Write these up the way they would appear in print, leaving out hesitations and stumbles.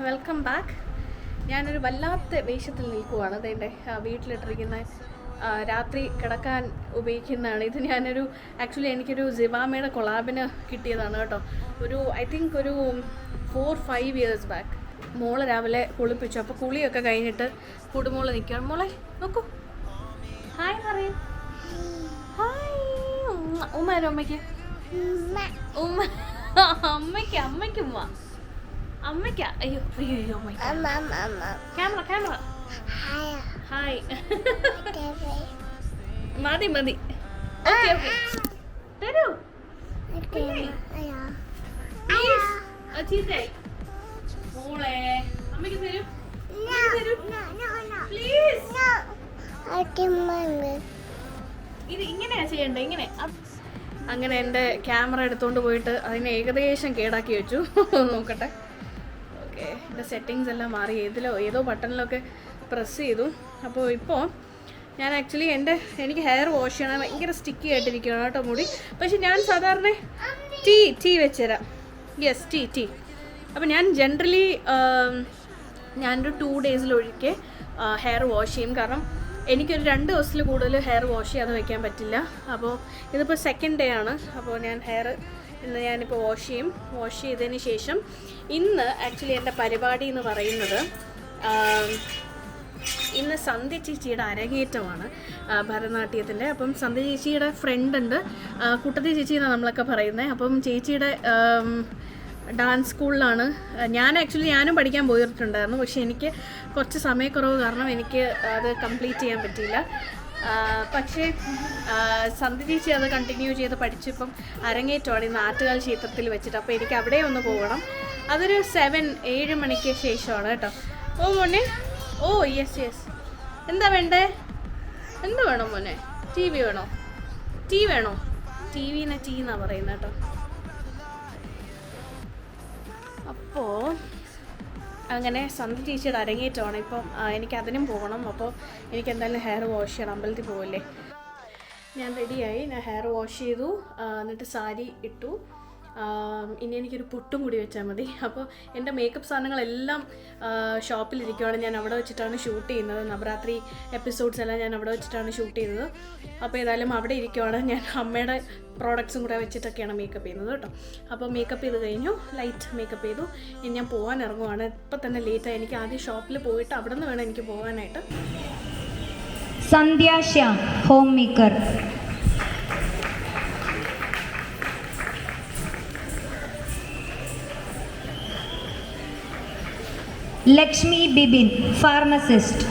Welcome back. ഞാനൊരു വല്ലാത്ത വേഷത്തിൽ നിൽക്കുവാണ്. അതെൻ്റെ വീട്ടിലിട്ടിരിക്കുന്ന രാത്രി കിടക്കാൻ ഉപയോഗിക്കുന്നതാണ് ഇത്. ആക്ച്വലി എനിക്കൊരു സിവാമയുടെ കൊളാബിന് കിട്ടിയതാണ് കേട്ടോ. ഐ തിങ്ക് ഒരു 4-5 years ബാക്ക്. മോളെ രാവിലെ കുളിപ്പിച്ചു. അപ്പോൾ കുളിയൊക്കെ കഴിഞ്ഞിട്ട് കുടുമോള് നിൽക്കുകയാണ്. മോളെ നോക്കൂ, ഹായ് പറയൂ. ഹായ് ഉമ്മാരോ അമ്മയ്ക്ക് ഉമ്മ അമ്മയ്ക്ക് ഉമ്മ അമ്മയ്ക്ക. അയ്യോ അയ്യോ ക്യാമറ ഹായ് മതി ഓക്കെ തരൂ ചീത്തേ മോളെ അമ്മയ്ക്ക് തരൂ പ്ലീസ്. ഇത് ഇങ്ങനെയാ ചെയ്യണ്ടേ, ഇങ്ങനെ. അങ്ങനെ എൻ്റെ ക്യാമറ എടുത്തുകൊണ്ട് പോയിട്ട് അതിനെ ഏകദേശം കേടാക്കി വെച്ചു. നോക്കട്ടെ. ഓക്കെ, എൻ്റെ സെറ്റിങ്സ് എല്ലാം മാറി. ഏതോ ബട്ടണിലൊക്കെ പ്രസ് ചെയ്തു. അപ്പോൾ ഇപ്പോൾ ഞാൻ ആക്ച്വലി എനിക്ക് ഹെയർ വാഷ് ചെയ്യണം. ഭയങ്കര സ്റ്റിക്കി ആയിട്ടിരിക്കുകയാണ് കേട്ടോ മുടി. പക്ഷെ ഞാൻ സാധാരണ ടീ വെച്ചുതരാം. Yes tea. അപ്പോൾ ഞാൻ ജനറലി ഞാനൊരു 2 daysലൊഴിക്കെ ഹെയർ വാഷ് ചെയ്യും. കാരണം എനിക്കൊരു 2 ദിവസത്തിൽ കൂടുതൽ ഹെയർ വാഷ് ചെയ്യാതെ വയ്ക്കാൻ പറ്റില്ല. അപ്പോൾ ഇതിപ്പോൾ 2nd day ആണ്. അപ്പോൾ ഇന്ന് ഞാനിപ്പോൾ വാഷ് ചെയ്യും. വാഷ് ചെയ്തതിന് ശേഷം ഇന്ന് ആക്ച്വലി എൻ്റെ പരിപാടി എന്ന് പറയുന്നത് ഇന്ന് സന്ധ്യ ചേച്ചിയുടെ അരങ്ങേറ്റമാണ് ഭരതനാട്യത്തിൻ്റെ. അപ്പം സന്ധ്യ ചേച്ചിയുടെ ഫ്രണ്ട് ഉണ്ട്, കുട്ടത്തി ചേച്ചി എന്നാണ് നമ്മളൊക്കെ പറയുന്നത്. അപ്പം ചേച്ചിയുടെ ഡാൻസ് സ്കൂളിലാണ് ഞാനും പഠിക്കാൻ പോയിട്ടുണ്ടായിരുന്നു. പക്ഷേ എനിക്ക് കുറച്ച് സമയക്കുറവ് കാരണം എനിക്ക് അത് കംപ്ലീറ്റ് ചെയ്യാൻ പറ്റിയില്ല. പക്ഷേ സന്ധ്യ ചേച്ചി അത് കണ്ടിന്യൂ ചെയ്ത് പഠിച്ചിപ്പം അരങ്ങേറ്റമാണ് ഇന്ന് ആറ്റുകാൽ ക്ഷേത്രത്തിൽ വെച്ചിട്ട്. അപ്പോൾ എനിക്ക് അവിടെ ഒന്ന് പോകണം. അതൊരു 7-7 മണിക്ക് ശേഷമാണ് കേട്ടോ. ഓ മോനെ, ഓ യെസ് എന്താ വേണ്ടേ? എന്ത് വേണം മോനെ? ടി വി വേണോ? ടി വിനെ ടീ എന്നാണ് പറയുന്നത് കേട്ടോ. അപ്പോൾ അങ്ങനെ സന്ധ്യ ചേച്ചിയുടെ അരങ്ങേറ്റമാണ് ഇപ്പം. എനിക്കതിനും പോകണം. അപ്പോൾ എനിക്ക് എന്തായാലും ഹെയർ വാഷ് ചെയ്യണം. അമ്പലത്തിൽ പോകല്ലേ. ഞാൻ റെഡിയായി. ഞാൻ ഹെയർ വാഷ് ചെയ്തു. എന്നിട്ട് സാരി ഇട്ടു. ഇനി എനിക്കൊരു പൊട്ടും കൂടി വെച്ചാൽ മതി. അപ്പോൾ എൻ്റെ മേക്കപ്പ് സാധനങ്ങളെല്ലാം ഷോപ്പിലിരിക്കുകയാണ്. ഞാൻ അവിടെ വെച്ചിട്ടാണ് ഷൂട്ട് ചെയ്യുന്നത്. നവരാത്രി എപ്പിസോഡ്സ് എല്ലാം ഞാൻ അവിടെ വെച്ചിട്ടാണ് ഷൂട്ട് ചെയ്തത്. അപ്പോൾ ഏതായാലും അവിടെ ഇരിക്കുകയാണ്. ഞാൻ അമ്മയുടെ പ്രോഡക്ട്സും കൂടെ വെച്ചിട്ടൊക്കെയാണ് മേക്കപ്പ് ചെയ്യുന്നത് കേട്ടോ. അപ്പോൾ മേക്കപ്പ് ചെയ്ത് കഴിഞ്ഞു, ലൈറ്റ് മേക്കപ്പ് ചെയ്തു. ഇനി ഞാൻ പോകാൻ ഇറങ്ങുവാണ്. ഇപ്പം തന്നെ ലേറ്റായി. എനിക്ക് ആദ്യം ഷോപ്പിൽ പോയിട്ട് അവിടെ നിന്ന് വേണം എനിക്ക് പോകാനായിട്ട്. Sandhya Shyam, home maker. Lakshmi Bibin, pharmacist.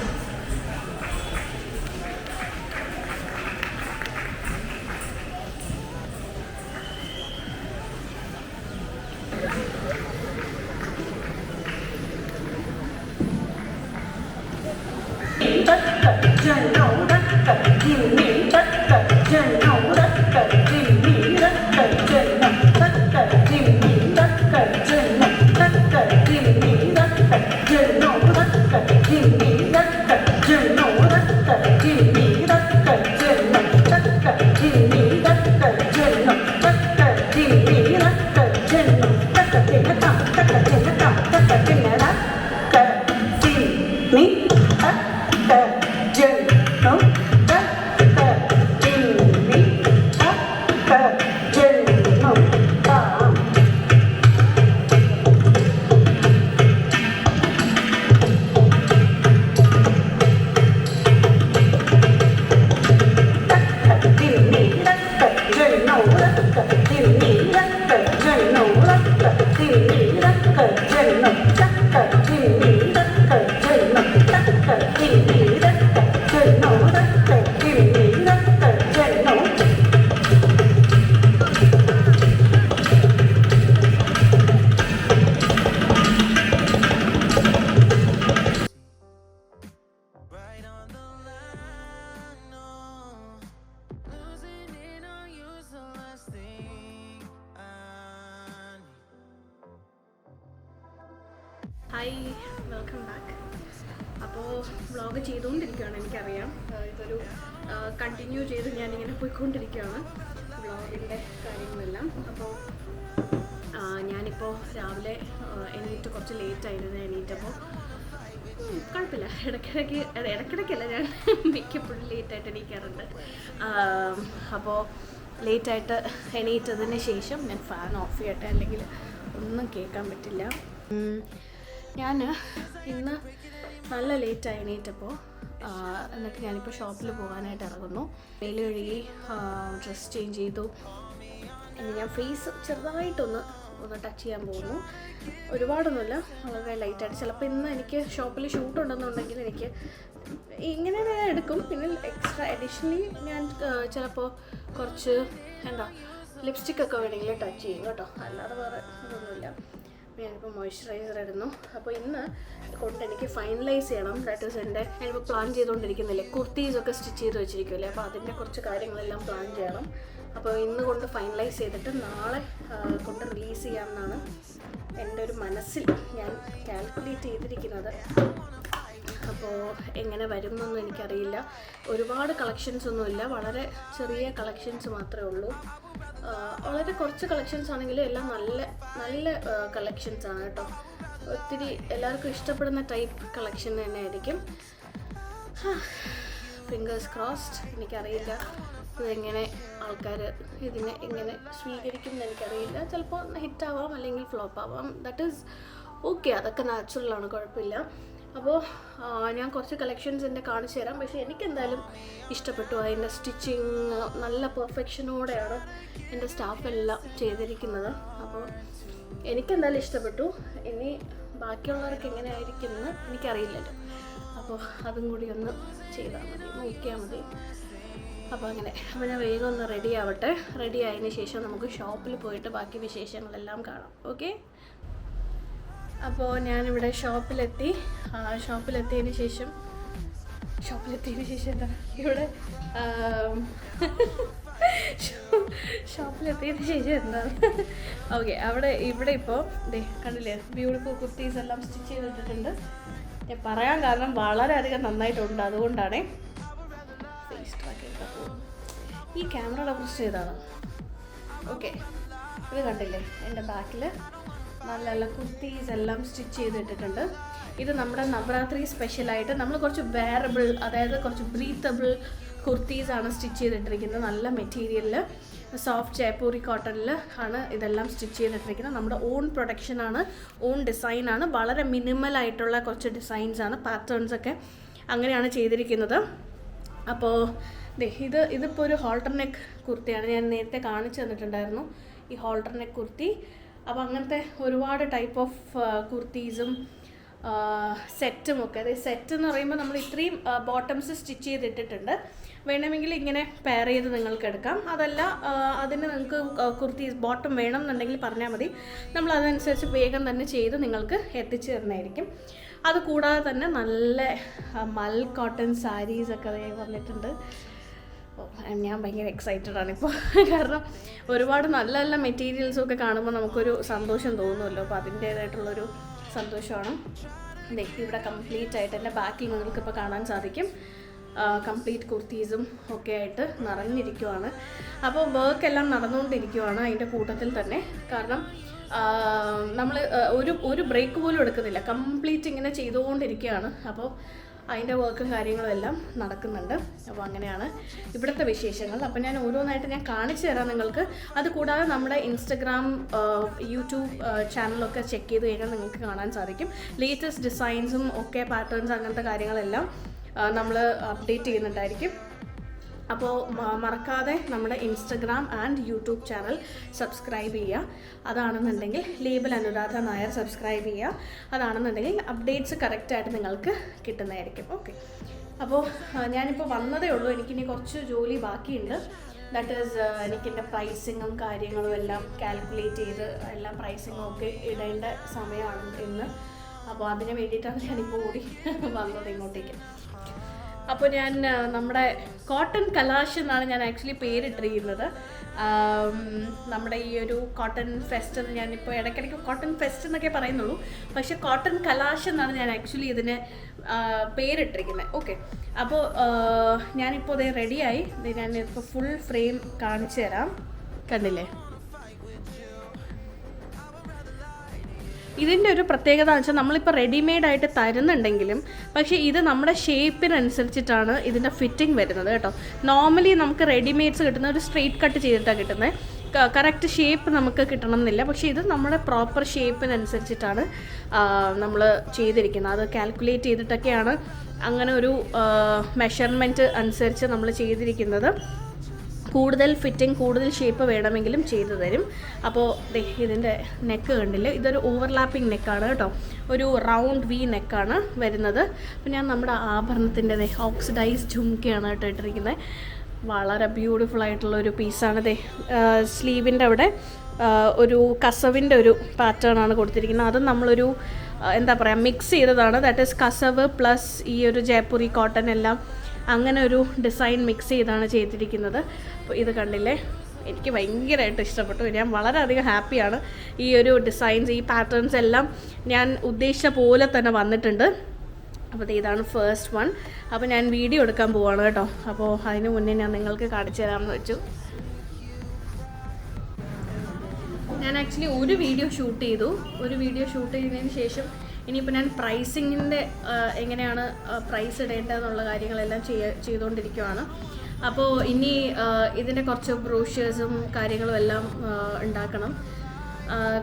Hi, welcome back. അപ്പോൾ വ്ളോഗ് ചെയ്തുകൊണ്ടിരിക്കുകയാണ്. എനിക്കറിയാം ഇതൊരു കണ്ടിന്യൂ ചെയ്ത് ഞാനിങ്ങനെ പോയിക്കൊണ്ടിരിക്കുകയാണ് വ്ളോഗിൻ്റെ കാര്യങ്ങളെല്ലാം. അപ്പോൾ ഞാനിപ്പോൾ രാവിലെ എണീറ്റ് കുറച്ച് ലേറ്റായിരുന്നു. എണീറ്റപ്പോൾ കുഴപ്പമില്ല, ഇടയ്ക്കിടയ്ക്കല്ല, ഞാൻ മിക്കപ്പോഴും ലേറ്റായിട്ട് എണീക്കാറുണ്ട്. അപ്പോൾ ലേറ്റായിട്ട് എണീറ്റതിന് ശേഷം ഞാൻ ഫാൻ ഓഫ് ചെയ്യട്ടെ, അല്ലെങ്കിൽ ഒന്നും കേൾക്കാൻ പറ്റില്ല. ഞാൻ ഇന്ന് നല്ല ലേറ്റായി എണീറ്റപ്പോൾ. എന്നിട്ട് ഞാനിപ്പോൾ ഷോപ്പിൽ പോകാനായിട്ട് ഇറങ്ങുന്നു. വെയിൽ കഴുകി ഡ്രസ്സ് ചേഞ്ച് ചെയ്തു. ഇനി ഞാൻ ഫേസ് ചെറുതായിട്ടൊന്ന് ടച്ച് ചെയ്യാൻ പോകുന്നു. ഒരുപാടൊന്നുമില്ല, വളരെ ലൈറ്റായിട്ട്. ചിലപ്പോൾ ഇന്ന് എനിക്ക് ഷോപ്പിൽ ഷൂട്ട് ഉണ്ടെന്നുണ്ടെങ്കിൽ എനിക്ക് ഇങ്ങനെ ഞാൻ എടുക്കും. പിന്നെ എക്സ്ട്രാ അഡീഷണലി ഞാൻ ചിലപ്പോൾ കുറച്ച് ലിപ്സ്റ്റിക്കൊക്കെ വേണമെങ്കിൽ ടച്ച് ചെയ്യും കേട്ടോ, അല്ലാതെ വേറെ ഇതൊന്നുമില്ല. ഞാനിപ്പോൾ മോയ്സ്ചറൈസർ ഇടുന്നു. അപ്പോൾ ഇന്ന് കൊണ്ട് എനിക്ക് ഫൈനലൈസ് ചെയ്യണം. ദാറ്റ് ഈസ് ഞാനിപ്പോൾ പ്ലാൻ ചെയ്തുകൊണ്ടിരിക്കുന്നില്ലേ, കുർത്തീസൊക്കെ സ്റ്റിച്ച് ചെയ്ത് വെച്ചിരിക്കുമല്ലേ, അപ്പോൾ അതിൻ്റെ കുറച്ച് കാര്യങ്ങളെല്ലാം പ്ലാൻ ചെയ്യണം. അപ്പോൾ ഇന്ന് കൊണ്ട് ഫൈനലൈസ് ചെയ്തിട്ട് നാളെ കൊണ്ട് റിലീസ് ചെയ്യാമെന്നാണ് എൻ്റെ ഒരു മനസ്സിൽ ഞാൻ കാൽക്കുലേറ്റ് ചെയ്തിരിക്കുന്നത്. അപ്പോൾ എങ്ങനെ വരുമെന്നൊന്നും എനിക്കറിയില്ല. ഒരുപാട് കളക്ഷൻസ് ഒന്നുമില്ല, വളരെ ചെറിയ കളക്ഷൻസ് മാത്രമേ ഉള്ളൂ. വളരെ കുറച്ച് കളക്ഷൻസ് ആണെങ്കിലും എല്ലാം നല്ല നല്ല കളക്ഷൻസ് ആണ് കേട്ടോ. ഒത്തിരി എല്ലാവർക്കും ഇഷ്ടപ്പെടുന്ന ടൈപ്പ് കളക്ഷൻ തന്നെ ആയിരിക്കും. Fingers crossed. എനിക്കറിയില്ല ഇതെങ്ങനെ ആൾക്കാർ ഇതിനെ എങ്ങനെ സ്വീകരിക്കും എന്ന് എനിക്കറിയില്ല. ചിലപ്പോൾ ഹിറ്റാവാം, അല്ലെങ്കിൽ ഫ്ലോപ്പ് ആവാം. ദാറ്റ് ഈസ് ഓക്കെ, അതൊക്കെ നാച്ചുറലാണ്, കുഴപ്പമില്ല. അപ്പോൾ ഞാൻ കുറച്ച് കളക്ഷൻസ് എൻ്റെ കാണിച്ചു തരാം. പക്ഷേ എനിക്കെന്തായാലും ഇഷ്ടപ്പെട്ടു. അതിൻ്റെ സ്റ്റിച്ചിങ് നല്ല പെർഫെക്ഷനോടെയാണ് എൻ്റെ സ്റ്റാഫെല്ലാം ചെയ്തിരിക്കുന്നത്. അപ്പോൾ എനിക്കെന്തായാലും ഇഷ്ടപ്പെട്ടു. ഇനി ബാക്കിയുള്ളവർക്ക് എങ്ങനെ ആയിരിക്കുമെന്ന് എനിക്കറിയില്ലല്ലോ. അപ്പോൾ അതും കൂടി ഒന്ന് ചെയ്താൽ മതി, നോക്കിയാൽ മതി. അപ്പോൾ അങ്ങനെ. അപ്പോൾ ഞാൻ വേഗം ഒന്ന് റെഡി ആവട്ടെ. റെഡി ആയതിന് ശേഷം നമുക്ക് ഷോപ്പിൽ പോയിട്ട് ബാക്കി വിശേഷങ്ങളെല്ലാം കാണാം. ഓക്കെ. അപ്പോൾ ഞാനിവിടെ ഷോപ്പിലെത്തിയതിന് ശേഷം എന്താ ഇവിടെ ഷോപ്പിലെത്തിയതിന് ശേഷം എന്താണ് ഇവിടെ ഇപ്പോൾ കണ്ടില്ലേ, ബ്യൂട്ടിഫുൾ കുർത്തീസ് എല്ലാം സ്റ്റിച്ച് ചെയ്തിട്ടുണ്ട്. ഞാൻ പറയാൻ കാരണം വളരെയധികം നന്നായിട്ടുണ്ട്, അതുകൊണ്ടാണ്. ഫേസ് ട്രാക്ക് എടുക്കാൻ പോകും. ഈ ക്യാമറയുടെ പ്രശ്നം ഇതാണ്. ഓക്കെ, ഇത് കണ്ടില്ലേ, എൻ്റെ ബാക്കിൽ നല്ല നല്ല കുർത്തീസ് എല്ലാം സ്റ്റിച്ച് ചെയ്തിട്ടിട്ടുണ്ട്. ഇത് നമ്മുടെ നവരാത്രി സ്പെഷ്യലായിട്ട് നമ്മൾ കുറച്ച് വെയറബിൾ, അതായത് കുറച്ച് ബ്രീത്തബിൾ കുർത്തീസാണ് സ്റ്റിച്ച് ചെയ്തിട്ടിരിക്കുന്നത്. നല്ല മെറ്റീരിയലിൽ, സോഫ്റ്റ് ജയ്പൂരി കോട്ടണിൽ ആണ് ഇതെല്ലാം സ്റ്റിച്ച് ചെയ്തിട്ടിരിക്കുന്നത്. നമ്മുടെ ഓൺ പ്രൊഡക്ഷനാണ്, ഓൺ ഡിസൈനാണ്. വളരെ മിനിമലായിട്ടുള്ള കുറച്ച് ഡിസൈൻസാണ്, പാറ്റേൺസൊക്കെ അങ്ങനെയാണ് ചെയ്തിരിക്കുന്നത്. അപ്പോൾ ഇതിപ്പോൾ ഒരു ഹോൾട്ടർ നെക്ക് കുർത്തിയാണ്. ഞാൻ നേരത്തെ കാണിച്ചു തന്നിട്ടുണ്ടായിരുന്നു ഈ ഹോൾട്ടർ നെക്ക് കുർത്തി. അപ്പോൾ അങ്ങനത്തെ ഒരുപാട് ടൈപ്പ് ഓഫ് കുർത്തീസും സെറ്റും ഒക്കെ. അതായത് സെറ്റ് എന്ന് പറയുമ്പോൾ നമ്മൾ ഇത്രയും ബോട്ടംസ് സ്റ്റിച്ച് ചെയ്തിട്ടിട്ടുണ്ട്. വേണമെങ്കിൽ ഇങ്ങനെ പെയർ ചെയ്ത് നിങ്ങൾക്ക് എടുക്കാം. അതല്ല അതിന് നിങ്ങൾക്ക് കുർത്തീസ് ബോട്ടം വേണം എന്നുണ്ടെങ്കിൽ പറഞ്ഞാൽ മതി, നമ്മൾ അതനുസരിച്ച് വേഗം തന്നെ ചെയ്ത് നിങ്ങൾക്ക് എത്തിച്ചു തരുന്നതായിരിക്കും. അതുകൂടാതെ തന്നെ നല്ല മൽ കോട്ടൺ സാരീസൊക്കെ വന്നിട്ടുണ്ട്. ഞാൻ ഭയങ്കര എക്സൈറ്റഡ് ആണിപ്പോൾ. കാരണം ഒരുപാട് നല്ല നല്ല മെറ്റീരിയൽസൊക്കെ കാണുമ്പോൾ നമുക്കൊരു സന്തോഷം തോന്നുമല്ലോ. അപ്പോൾ അതിൻ്റേതായിട്ടുള്ളൊരു സന്തോഷമാണ്. ഇവിടെ കംപ്ലീറ്റ് ആയിട്ട് എൻ്റെ ബാക്കിൽ നിങ്ങൾക്കിപ്പോൾ കാണാൻ സാധിക്കും. കംപ്ലീറ്റ് കുർത്തീസും ഒക്കെ ആയിട്ട് നിറഞ്ഞിരിക്കുവാണ്. അപ്പോൾ വർക്കെല്ലാം നടന്നുകൊണ്ടിരിക്കുവാണ് അതിൻ്റെ കൂട്ടത്തിൽ തന്നെ. കാരണം നമ്മൾ ഒരു ബ്രേക്ക് പോലും എടുക്കുന്നില്ല, കംപ്ലീറ്റ് ഇങ്ങനെ ചെയ്തുകൊണ്ടിരിക്കുകയാണ്. അപ്പോൾ അതിൻ്റെ വർക്കും കാര്യങ്ങളും എല്ലാം നടക്കുന്നുണ്ട്. അപ്പോൾ അങ്ങനെയാണ് ഇവിടുത്തെ വിശേഷങ്ങൾ. അപ്പോൾ ഞാൻ ഓരോന്നായിട്ട് ഞാൻ കാണിച്ചു തരാം നിങ്ങൾക്ക്. അതുകൂടാതെ നമ്മുടെ ഇൻസ്റ്റഗ്രാം, യൂട്യൂബ് ചാനലൊക്കെ ചെക്ക് ചെയ്ത് കഴിഞ്ഞാൽ നിങ്ങൾക്ക് കാണാൻ സാധിക്കും. ലേറ്റസ്റ്റ് ഡിസൈൻസും ഒക്കെ പാറ്റേൺസ് അങ്ങനത്തെ കാര്യങ്ങളെല്ലാം നമ്മൾ അപ്ഡേറ്റ് ചെയ്യുന്നുണ്ടായിരിക്കും. അപ്പോൾ മറക്കാതെ നമ്മുടെ Instagram and YouTube channel subscribe ചെയ്യുക. അതാണെന്നുണ്ടെങ്കിൽ ലേബൽ അനുരാധ നായർ സബ്സ്ക്രൈബ് ചെയ്യുക. അതാണെന്നുണ്ടെങ്കിൽ അപ്ഡേറ്റ്സ് കറക്റ്റായിട്ട് നിങ്ങൾക്ക് കിട്ടുന്നതായിരിക്കും. ഓക്കെ. അപ്പോൾ ഞാനിപ്പോൾ വന്നതേ ഉള്ളൂ. എനിക്കിനി കുറച്ച് ജോലി ബാക്കിയുണ്ട്. ദാറ്റ് ഈസ് എനിക്കെൻ്റെ പ്രൈസിങ്ങും കാര്യങ്ങളും എല്ലാം കാൽക്കുലേറ്റ് ചെയ്ത് എല്ലാം പ്രൈസിങ്ങും ഒക്കെ ഇടേണ്ട സമയമാണ് ഇന്ന്. അപ്പോൾ അതിന് വേണ്ടിയിട്ടാണ് ഞാനിപ്പോൾ കൂടി വന്നത് ഇങ്ങോട്ടേക്ക്. അപ്പോൾ ഞാൻ നമ്മുടെ കോട്ടൺ കലാഷ് എന്നാണ് ഞാൻ ആക്ച്വലി പേരിട്ടിരിക്കുന്നത്. നമ്മുടെ ഈ ഒരു കോട്ടൺ ഫെസ്റ്റ് എന്ന് ഞാനിപ്പോൾ ഇടയ്ക്കിടയ്ക്ക് കോട്ടൺ ഫെസ്റ്റ് എന്നൊക്കെ പറയുന്നുള്ളൂ, പക്ഷേ കോട്ടൺ കലാഷ് എന്നാണ് ഞാൻ ആക്ച്വലി ഇതിന് പേരിട്ടിരിക്കുന്നത്. ഓക്കെ. അപ്പോൾ ഞാനിപ്പോൾ ഇത് റെഡിയായി. ഞാനിപ്പോൾ ഫുൾ ഫ്രെയിം കാണിച്ചു തരാം. കണ്ടില്ലേ, ഇതിൻ്റെ ഒരു പ്രത്യേകത എന്ന് വെച്ചാൽ നമ്മളിപ്പോൾ റെഡിമെയ്ഡായിട്ട് തരുന്നുണ്ടെങ്കിലും പക്ഷേ ഇത് നമ്മുടെ ഷേപ്പിനനുസരിച്ചിട്ടാണ് ഇതിൻ്റെ ഫിറ്റിംഗ് വരുന്നത് കേട്ടോ. നോർമലി നമുക്ക് റെഡിമെയ്ഡ്സ് കിട്ടുന്ന ഒരു സ്ട്രെയിറ്റ് കട്ട് ചെയ്തിട്ടാണ് കിട്ടുന്നത്. കറക്റ്റ് ഷേപ്പ് നമുക്ക് കിട്ടണം എന്നില്ല. പക്ഷേ ഇത് നമ്മുടെ പ്രോപ്പർ ഷേപ്പിനനുസരിച്ചിട്ടാണ് നമ്മൾ ചെയ്തിരിക്കുന്നത്. അത് കാൽക്കുലേറ്റ് ചെയ്തിട്ടൊക്കെയാണ് അങ്ങനെ ഒരു മെഷർമെൻറ്റ് അനുസരിച്ച് നമ്മൾ ചെയ്തിരിക്കുന്നത്. കൂടുതൽ ഫിറ്റിംഗ്, കൂടുതൽ ഷേപ്പ് വേണമെങ്കിലും ചെയ്തു തരും. അപ്പോൾ ഇതിൻ്റെ നെക്ക് കണ്ടില്ലേ, ഇതൊരു ഓവർലാപ്പിംഗ് നെക്കാണ് കേട്ടോ. ഒരു റൗണ്ട് വി നെക്കാണ് വരുന്നത്. അപ്പോൾ ഞാൻ നമ്മുടെ ആഭരണത്തിൻ്റെ ഓക്സിഡൈസ് ഝുംക്കയാണ് കേട്ടോ ഇട്ടിരിക്കുന്നത്. വളരെ ബ്യൂട്ടിഫുൾ ആയിട്ടുള്ള ഒരു പീസാണ്. സ്ലീവിൻ്റെ അവിടെ ഒരു കസവിൻ്റെ ഒരു പാറ്റേൺ ആണ് കൊടുത്തിരിക്കുന്നത്. അത് നമ്മളൊരു എന്താ പറയുക മിക്സ് ചെയ്തതാണ്. ദാറ്റ് ഈസ് കസവ് പ്ലസ് ഈ ഒരു ജയ്പൂരി കോട്ടൺ എല്ലാം അങ്ങനെ ഒരു ഡിസൈൻ മിക്സ് ചെയ്താണ് ചെയ്തിരിക്കുന്നത്. അപ്പോൾ ഇത് കണ്ടില്ലേ, എനിക്ക് ഭയങ്കരമായിട്ട് ഇഷ്ടപ്പെട്ടു. ഞാൻ വളരെയധികം ഹാപ്പിയാണ്. ഈ ഒരു ഡിസൈൻസ്, ഈ പാറ്റേൺസ് എല്ലാം ഞാൻ ഉദ്ദേശിച്ച പോലെ തന്നെ വന്നിട്ടുണ്ട്. അപ്പോൾ ഇതാണ് ഫസ്റ്റ് വൺ. അപ്പോൾ ഞാൻ വീഡിയോ എടുക്കാൻ പോവാണ് കേട്ടോ. അപ്പോൾ അതിന് മുന്നേ ഞാൻ നിങ്ങൾക്ക് കാണിച്ചു തരാമെന്ന് വെച്ചു. ഞാൻ ആക്ച്വലി ഒരു വീഡിയോ ഷൂട്ട് ചെയ്തതിന് ശേഷം ഇനിയിപ്പോൾ ഞാൻ പ്രൈസിങ്ങിൻ്റെ എങ്ങനെയാണ് പ്രൈസ് ഇടേണ്ടതെന്നുള്ള കാര്യങ്ങളെല്ലാം ചെയ്തുകൊണ്ടിരിക്കുകയാണ്. അപ്പോൾ ഇനി ഇതിൻ്റെ കുറച്ച് ബ്രോഷേഴ്സും കാര്യങ്ങളും എല്ലാം ഉണ്ടാക്കണം.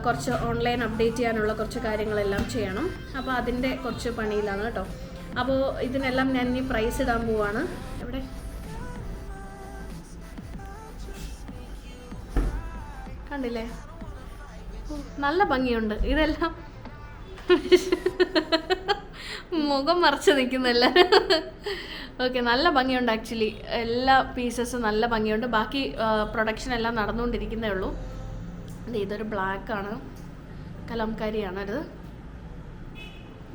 കുറച്ച് ഓൺലൈൻ അപ്ഡേറ്റ് ചെയ്യാനുള്ള കുറച്ച് കാര്യങ്ങളെല്ലാം ചെയ്യണം. അപ്പോൾ അതിൻ്റെ കുറച്ച് പണിയിലാണ് കേട്ടോ. അപ്പോൾ ഇതിനെല്ലാം ഞാൻ ഇനി പ്രൈസ് ഇടാൻ പോവാണ്. എവിടെ കണ്ടില്ലേ, നല്ല ഭംഗിയുണ്ട്. ഇതെല്ലാം മുഖം മറച്ച് നിൽക്കുന്നില്ല. ഓക്കെ, നല്ല ഭംഗിയുണ്ട്. ആക്ച്വലി എല്ലാ പീസസും നല്ല ഭംഗിയുണ്ട്. ബാക്കി പ്രൊഡക്ഷൻ എല്ലാം നടന്നുകൊണ്ടിരിക്കുന്നേ ഉള്ളൂ. ഇതൊരു ബ്ലാക്കാണ്, കലംകാരിയാണ് ഇത്.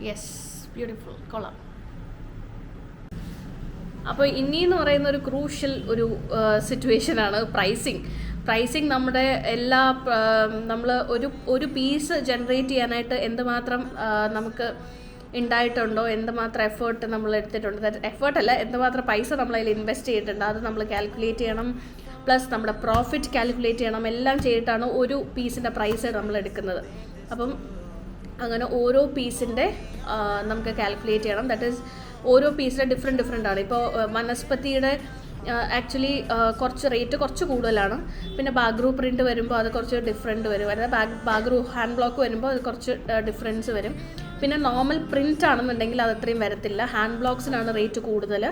യെസ്, ബ്യൂട്ടിഫുൾ, കൊള്ളാം. അപ്പോൾ ഇനിയെന്ന് പറയുന്ന ഒരു ക്രൂഷ്യൽ ഒരു സിറ്റുവേഷനാണ് പ്രൈസിങ്. നമ്മുടെ എല്ലാ നമ്മൾ ഒരു പീസ് ജനറേറ്റ് ചെയ്യാനായിട്ട് എന്തുമാത്രം നമുക്ക് ഉണ്ടായിട്ടുണ്ടോ, എന്തുമാത്രം എഫേർട്ട് നമ്മൾ എടുത്തിട്ടുണ്ട്, എഫേർട്ടല്ല എന്തുമാത്രം പൈസ നമ്മളതിൽ ഇൻവെസ്റ്റ് ചെയ്തിട്ടുണ്ട്, അത് നമ്മൾ കാൽക്കുലേറ്റ് ചെയ്യണം. പ്ലസ് നമ്മുടെ പ്രോഫിറ്റ് കാൽക്കുലേറ്റ് ചെയ്യണം. എല്ലാം ചെയ്തിട്ടാണ് ഒരു പീസിൻ്റെ പ്രൈസ് നമ്മൾ എടുക്കുന്നത്. അപ്പം അങ്ങനെ ഓരോ പീസിൻ്റെ നമുക്ക് കാൽക്കുലേറ്റ് ചെയ്യണം. ദാറ്റ് ഈസ് ഓരോ പീസിൻ്റെ ഡിഫറെൻ്റ് ആണ്. ഇപ്പോൾ വനസ്പതിയുടെ ആക്ച്വലി കുറച്ച് റേറ്റ് കുറച്ച് കൂടുതലാണ്. പിന്നെ ബാഗ്രൂ പ്രിൻറ്റ് വരുമ്പോൾ അത് കുറച്ച് ഡിഫറെൻറ്റ് വരും. അതായത് ബാഗ്രൂ ഹാൻഡ് ബ്ലോക്ക് വരുമ്പോൾ അത് കുറച്ച് ഡിഫറൻസ് വരും. പിന്നെ നോർമൽ പ്രിൻ്റ് ആണെന്നുണ്ടെങ്കിൽ അത് അത്രയും വരത്തില്ല. ഹാൻഡ് ബ്ലോക്സിനാണ് റേറ്റ് കൂടുതൽ.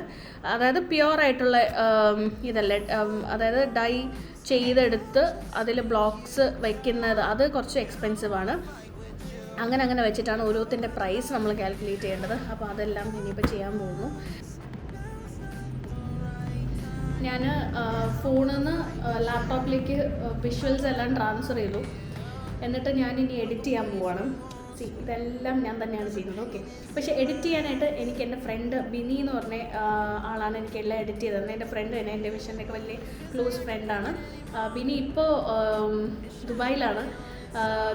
അതായത് പ്യുവറായിട്ടുള്ള ഇതല്ലേ, അതായത് ഡൈ ചെയ്തെടുത്ത് അതിൽ ബ്ലോക്സ് വയ്ക്കുന്നത്, അത് കുറച്ച് എക്സ്പെൻസീവാണ്. അങ്ങനെ വെച്ചിട്ടാണ് ഓരോത്തിൻ്റെ പ്രൈസ് നമ്മൾ കാൽക്കുലേറ്റ് ചെയ്യേണ്ടത്. അപ്പോൾ അതെല്ലാം ഇനിയിപ്പോൾ ചെയ്യാൻ പോകുന്നു. ഞാൻ ഫോണിൽ നിന്ന് ലാപ്ടോപ്പിലേക്ക് വിഷ്വൽസ് എല്ലാം ട്രാൻസ്ഫർ ചെയ്തു. എന്നിട്ട് ഞാനിനി എഡിറ്റ് ചെയ്യാൻ പോവാണ്. ഇതെല്ലാം ഞാൻ തന്നെയാണ് ചെയ്യുന്നത്. ഓക്കെ, പക്ഷേ എഡിറ്റ് ചെയ്യാനായിട്ട് എനിക്ക് എൻ്റെ ഫ്രണ്ട് ബിനി എന്ന് പറഞ്ഞ ആളാണ് എനിക്കെല്ലാം എഡിറ്റ് ചെയ്തത്. എൻ്റെ ഫ്രണ്ട് തന്നെ, എൻ്റെ വിഷൻ്റെയൊക്കെ വലിയ ക്ലോസ് ഫ്രണ്ടാണ് ബിനി. ഇപ്പോൾ ദുബായിലാണ്.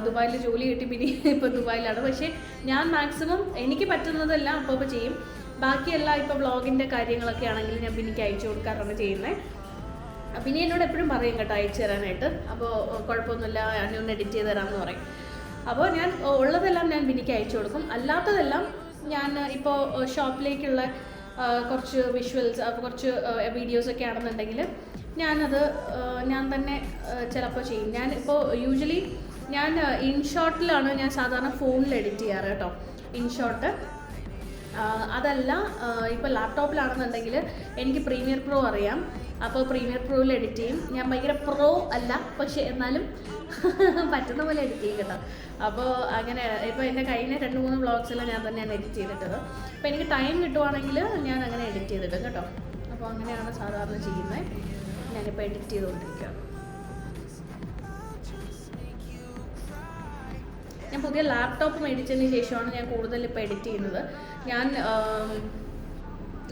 ദുബായിൽ ജോലി കിട്ടി ബിനി ഇപ്പോൾ ദുബായിലാണ്. പക്ഷേ ഞാൻ മാക്സിമം എനിക്ക് പറ്റുന്നതെല്ലാം അപ്പോൾ ചെയ്യും. ബാക്കിയെല്ലാം ഇപ്പോൾ വ്ളോഗിൻ്റെ കാര്യങ്ങളൊക്കെ ആണെങ്കിൽ ഞാൻ ബിനിക്ക് അയച്ചു കൊടുക്കാറാണ് ചെയ്യുന്നത്. ബിനി എന്നോട് എപ്പോഴും പറയും കേട്ടോ അയച്ചു തരാനായിട്ട്. അപ്പോൾ കുഴപ്പമൊന്നുമില്ല, ഞാനൊന്ന് എഡിറ്റ് ചെയ്ത് തരാമെന്ന് പറയും. അപ്പോൾ ഞാൻ ഉള്ളതെല്ലാം ഞാൻ ബിനിക്ക് അയച്ചു കൊടുക്കും. അല്ലാത്തതെല്ലാം ഞാൻ ഇപ്പോൾ ഷോപ്പിലേക്കുള്ള കുറച്ച് വിഷ്വൽസ്, കുറച്ച് വീഡിയോസൊക്കെ ആണെന്നുണ്ടെങ്കിൽ ഞാനത് ഞാൻ തന്നെ ചിലപ്പോൾ ചെയ്യും. ഞാൻ ഇപ്പോൾ യൂഷ്വലി ഞാൻ ഇൻഷോട്ടിലാണ് ഞാൻ സാധാരണ ഫോണിൽ എഡിറ്റ് ചെയ്യാറ് കേട്ടോ. ഇൻഷോട്ട് അതല്ല, ഇപ്പോൾ ലാപ്ടോപ്പിലാണെന്നുണ്ടെങ്കിൽ എനിക്ക് പ്രീമിയർ പ്രോ അറിയാം. അപ്പോൾ പ്രീമിയർ പ്രോയിൽ എഡിറ്റ് ചെയ്യും. ഞാൻ ഭയങ്കര പ്രോ അല്ല, പക്ഷേ എന്നാലും പറ്റുന്ന പോലെ എഡിറ്റ് ചെയ്യും കേട്ടോ. അപ്പോൾ അങ്ങനെ ഇപ്പോൾ എൻ്റെ കഴിഞ്ഞ 2-3 വ്ളോഗ്സെല്ലാം ഞാൻ തന്നെയാണ് എഡിറ്റ് ചെയ്തിട്ടത്. അപ്പോൾ എനിക്ക് ടൈം കിട്ടുവാണെങ്കിൽ ഞാൻ അങ്ങനെ എഡിറ്റ് ചെയ്തിടും കേട്ടോ. അപ്പോൾ അങ്ങനെയാണ് സാധാരണ ചെയ്യുന്നത്. ഞാനിപ്പോൾ എഡിറ്റ് ചെയ്തുകൊണ്ടിരിക്കുകയാണ്. ഞാൻ പുതിയ ലാപ്ടോപ്പ് മേടിച്ചതിന് ശേഷമാണ് ഞാൻ കൂടുതൽ ഇപ്പോൾ എഡിറ്റ് ചെയ്യുന്നത്. ഞാൻ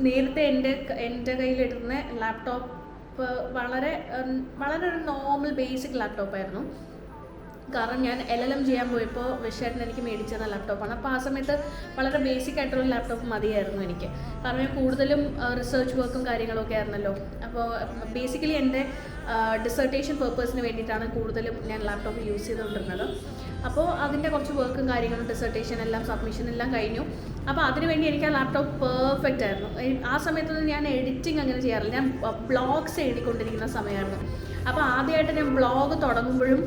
നേരത്തെ എൻ്റെ കയ്യിലിരുന്ന ലാപ്ടോപ്പ് വളരെ ഒരു നോർമൽ ബേസിക് ലാപ്ടോപ്പായിരുന്നു. കാരണം ഞാൻ LLM ചെയ്യാൻ പോയപ്പോൾ വിഷേട്ടൻ എനിക്ക് മേടിച്ചു തന്ന ലാപ്ടോപ്പാണ്. അപ്പോൾ ആ സമയത്ത് വളരെ ബേസിക് ആയിട്ടുള്ള ലാപ്ടോപ്പ് മതിയായിരുന്നു എനിക്ക്. കാരണം ഞാൻ കൂടുതലും റിസർച്ച് വർക്കും കാര്യങ്ങളൊക്കെ ആയിരുന്നല്ലോ. അപ്പോൾ ബേസിക്കലി എൻ്റെ ഡിസർട്ടേഷൻ പേർപ്പസിന് വേണ്ടിയിട്ടാണ് കൂടുതലും ഞാൻ ലാപ്ടോപ്പ് യൂസ് ചെയ്തുകൊണ്ടിരുന്നത്. അപ്പോൾ അതിൻ്റെ കുറച്ച് വർക്കും കാര്യങ്ങളും ഡിസർട്ടേഷൻ എല്ലാം സബ്മിഷൻ എല്ലാം കഴിഞ്ഞു. അപ്പോൾ അതിനുവേണ്ടി എനിക്ക് ആ ലാപ്ടോപ്പ് പെർഫെക്റ്റ് ആയിരുന്നു. ആ സമയത്തൊന്നും ഞാൻ എഡിറ്റിംഗ് അങ്ങനെ ചെയ്യാറില്ല, ഞാൻ ബ്ലോഗ്സ് എഴുതിക്കൊണ്ടിരിക്കുന്ന സമയമായിരുന്നു. അപ്പോൾ ആദ്യമായിട്ട് ഞാൻ ബ്ലോഗ് തുടങ്ങുമ്പോഴും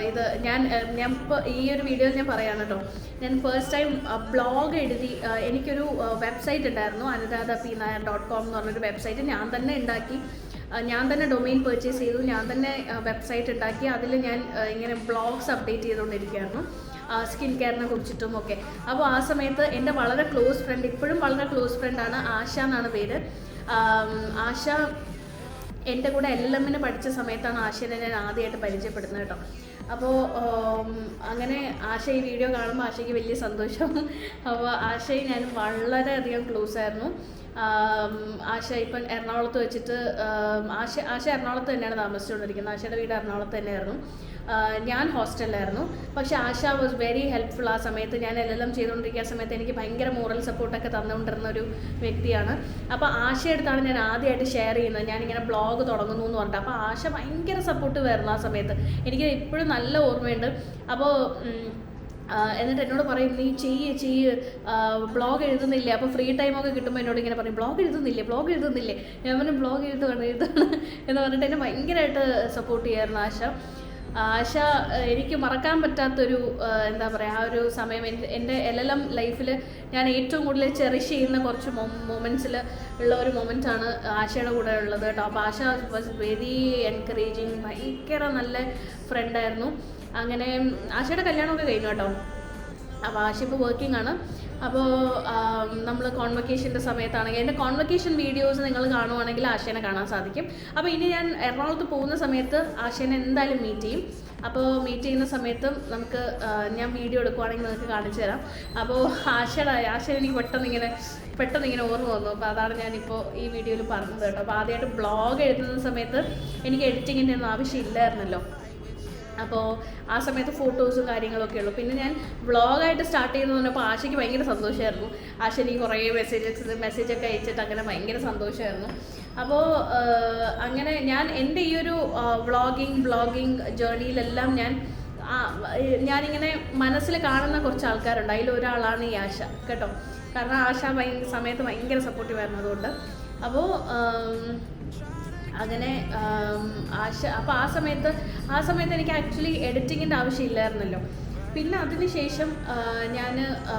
ഇത് ഞാൻ ഇപ്പോൾ ഈ ഒരു വീഡിയോയിൽ ഞാൻ പറയാണ് കേട്ടോ, ഞാൻ ഫസ്റ്റ് ടൈം ബ്ലോഗ് എഴുതി. എനിക്കൊരു വെബ്സൈറ്റ് ഉണ്ടായിരുന്നു, anuradhapnair.com എന്ന് പറഞ്ഞൊരു വെബ്സൈറ്റ് ഞാൻ തന്നെ ഉണ്ടാക്കി, ഞാൻ തന്നെ ഡൊമെയിൻ പർച്ചേസ് ചെയ്തു, ഞാൻ തന്നെ വെബ്സൈറ്റ് ഉണ്ടാക്കി. അതിൽ ഞാൻ ഇങ്ങനെ ബ്ലോഗ്സ് അപ്ഡേറ്റ് ചെയ്തുകൊണ്ടിരിക്കുകയായിരുന്നു, സ്കിൻ കെയറിനെ കുറിച്ചിട്ടും ഒക്കെ. അപ്പോൾ ആ സമയത്ത് എൻ്റെ വളരെ ക്ലോസ് ഫ്രണ്ട്, ഇപ്പോഴും വളരെ ക്ലോസ് ഫ്രണ്ടാണ്, ആശ എന്നാണ് പേര്. ആശ എൻ്റെ കൂടെ LLM പഠിച്ച സമയത്താണ് ആശയെ ഞാൻ ആദ്യമായിട്ട് പരിചയപ്പെടുന്നത് കേട്ടോ. അപ്പോൾ അങ്ങനെ ആശ ഈ വീഡിയോ കാണുമ്പോൾ ആശയ്ക്ക് വലിയ സന്തോഷം. അപ്പോൾ ആശയെ ഞാൻ വളരെയധികം ക്ലോസ് ആയിരുന്നു. ആശ ഇപ്പം എറണാകുളത്ത് വെച്ചിട്ട് ആശ എറണാകുളത്ത് തന്നെയാണ് താമസിച്ചുകൊണ്ടിരിക്കുന്നത്. ആശയുടെ വീട് എറണാകുളത്ത് തന്നെയായിരുന്നു, ഞാൻ ഹോസ്റ്റലിലായിരുന്നു. പക്ഷേ ആശ വാസ് വെരി ഹെൽപ്ഫുൾ. ആ സമയത്ത് ഞാൻ LLM ചെയ്തുകൊണ്ടിരിക്കുന്ന സമയത്ത് എനിക്ക് ഭയങ്കര മോറൽ സപ്പോർട്ടൊക്കെ തന്നുകൊണ്ടിരുന്ന ഒരു വ്യക്തിയാണ്. അപ്പോൾ ആശയെടുത്താണ് ഞാൻ ആദ്യമായിട്ട് ഷെയർ ചെയ്യുന്നത്, ഞാനിങ്ങനെ ബ്ലോഗ് തുടങ്ങുന്നു എന്ന് പറഞ്ഞിട്ട്. അപ്പോൾ ആശ ഭയങ്കര സപ്പോർട്ടീവ് ആയിരുന്നു ആ സമയത്ത്, എനിക്ക് ഇപ്പോഴും നല്ല ഓർമ്മയുണ്ട്. അപ്പോൾ എന്നിട്ട് എന്നോട് പറയും, നീ ചെയ്യ് ബ്ലോഗ് എഴുതുന്നില്ലേ? അപ്പോൾ ഫ്രീ ടൈമൊക്കെ കിട്ടുമ്പോൾ എന്നോട് ഇങ്ങനെ പറയും, ബ്ലോഗ് എഴുതുന്നില്ലേ? ഞാൻ പറഞ്ഞു ബ്ലോഗ് എഴുതുകയാണ് എന്ന് പറഞ്ഞിട്ട് എന്നെ ഭയങ്കരമായിട്ട് സപ്പോർട്ട് ചെയ്യായിരുന്നു ആശ. എനിക്ക് മറക്കാൻ പറ്റാത്തൊരു എന്താ പറയുക, ആ ഒരു സമയം എൻ്റെ LLM ലൈഫിൽ ഞാൻ ഏറ്റവും കൂടുതൽ ചെറിഷ് ചെയ്യുന്ന കുറച്ച് മൊമെൻറ്റ്സിൽ ഉള്ള ഒരു മൊമെൻറ്റാണ് ആശയുടെ കൂടെ ഉള്ളത് കേട്ടോ. അപ്പോൾ ആശ വാസ് വെരി എൻകറേജിങ്, ഭയങ്കര നല്ല ഫ്രണ്ടായിരുന്നു. അങ്ങനെ ആശയുടെ കല്യാണമൊക്കെ കഴിഞ്ഞു കേട്ടോ. അപ്പോൾ ആശ ഇപ്പോൾ വർക്കിംഗ് ആണ്. അപ്പോൾ നമ്മൾ കോൺവക്കേഷൻ്റെ സമയത്താണെങ്കിൽ എൻ്റെ കോൺവക്കേഷൻ വീഡിയോസ് നിങ്ങൾ കാണുവാണെങ്കിൽ ആശേനെ കാണാൻ സാധിക്കും. അപ്പോൾ ഇനി ഞാൻ എറണാകുളത്ത് പോകുന്ന സമയത്ത് ആശേനെ എന്തായാലും മീറ്റ് ചെയ്യും. അപ്പോൾ മീറ്റ് ചെയ്യുന്ന സമയത്തും നമുക്ക് ഞാൻ വീഡിയോ എടുക്കുവാണെങ്കിൽ നിങ്ങൾക്ക് കാണിച്ചു തരാം. അപ്പോൾ ആശ എനിക്ക് പെട്ടെന്ന് ഇങ്ങനെ ഓർമ്മ വന്നു. അപ്പോൾ അതാണ് ഞാനിപ്പോൾ ഈ വീഡിയോയിൽ പറഞ്ഞത് കേട്ടോ. അപ്പോൾ ആദ്യമായിട്ട് ബ്ലോഗ് എഴുതുന്ന സമയത്ത് എനിക്ക് എഡിറ്റിങ്ങിൻ്റെ ഒന്നും ആവശ്യമില്ലായിരുന്നല്ലോ. അപ്പോൾ ആ സമയത്ത് ഫോട്ടോസും കാര്യങ്ങളൊക്കെ ഉള്ളൂ. പിന്നെ ഞാൻ വ്ളോഗായിട്ട് സ്റ്റാർട്ട് ചെയ്യുന്നത് പറഞ്ഞപ്പോൾ ആശയ്ക്ക് ഭയങ്കര സന്തോഷമായിരുന്നു. ആശ എനിക്ക് കുറേ മെസ്സേജൊക്കെ അയച്ചിട്ട് അങ്ങനെ ഭയങ്കര സന്തോഷമായിരുന്നു. അപ്പോൾ അങ്ങനെ ഞാൻ എൻ്റെ ഈ ഒരു വ്ളോഗിങ് ജേർണിയിലെല്ലാം ഞാനിങ്ങനെ മനസ്സിൽ കാണുന്ന കുറച്ച് ആൾക്കാരുണ്ട്. അതിലൊരാളാണ് ഈ ആശ കേട്ടോ. കാരണം ആശ സമയത്ത് ഭയങ്കര സപ്പോർട്ടീവായിരുന്നു. അതുകൊണ്ട് അപ്പോൾ അങ്ങനെ അപ്പോൾ ആ സമയത്ത് എനിക്ക് ആക്ച്വലി എഡിറ്റിങ്ങിൻ്റെ ആവശ്യമില്ലായിരുന്നല്ലോ. പിന്നെ അതിന് ശേഷം ഞാൻ